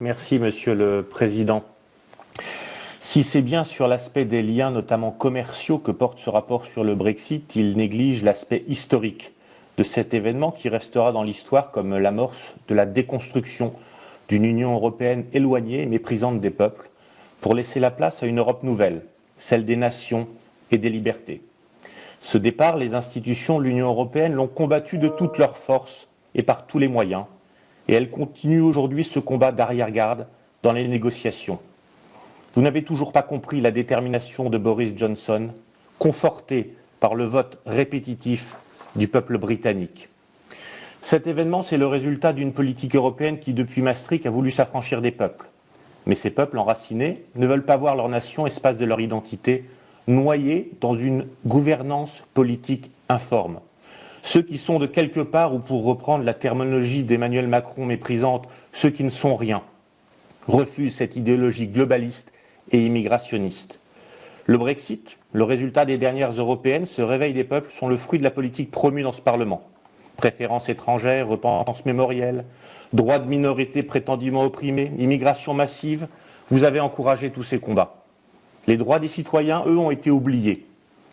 Merci, Monsieur le Président. Si c'est bien sur l'aspect des liens, notamment commerciaux, que porte ce rapport sur le Brexit, il néglige l'aspect historique de cet événement qui restera dans l'histoire comme l'amorce de la déconstruction d'une Union européenne éloignée et méprisante des peuples, pour laisser la place à une Europe nouvelle, celle des nations et des libertés. Ce départ, les institutions de l'Union européenne l'ont combattu de toutes leurs forces et par tous les moyens, et elle continue aujourd'hui ce combat d'arrière-garde dans les négociations. Vous n'avez toujours pas compris la détermination de Boris Johnson, confortée par le vote répétitif du peuple britannique. Cet événement, c'est le résultat d'une politique européenne qui, depuis Maastricht, a voulu s'affranchir des peuples. Mais ces peuples enracinés ne veulent pas voir leur nation, espace de leur identité, noyée dans une gouvernance politique informe. Ceux qui sont de quelque part, ou pour reprendre la terminologie d'Emmanuel Macron méprisante, ceux qui ne sont rien, refusent cette idéologie globaliste et immigrationniste. Le Brexit, le résultat des dernières européennes, ce réveil des peuples sont le fruit de la politique promue dans ce Parlement. Préférences étrangères, repentance mémorielle, droits de minorité prétendument opprimés, immigration massive, vous avez encouragé tous ces combats. Les droits des citoyens, eux, ont été oubliés.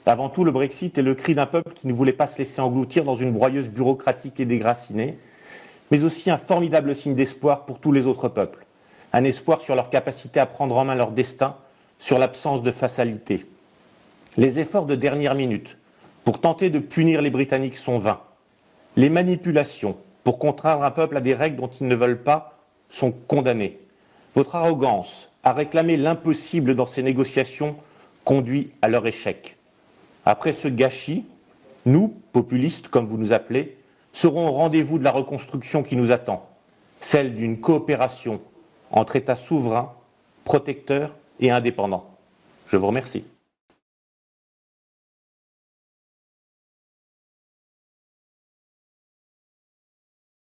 Avant tout, le Brexit est le cri d'un peuple qui ne voulait pas se laisser engloutir dans une broyeuse bureaucratique et dégracinée, mais aussi un formidable signe d'espoir pour tous les autres peuples. Un espoir sur leur capacité à prendre en main leur destin, sur l'absence de fatalité. Les efforts de dernière minute pour tenter de punir les Britanniques sont vains. Les manipulations pour contraindre un peuple à des règles dont ils ne veulent pas sont condamnées. Votre arrogance à réclamer l'impossible dans ces négociations conduit à leur échec. Après ce gâchis, nous, populistes comme vous nous appelez, serons au rendez-vous de la reconstruction qui nous attend, celle d'une coopération entre États souverains, protecteurs et indépendants. Je vous remercie.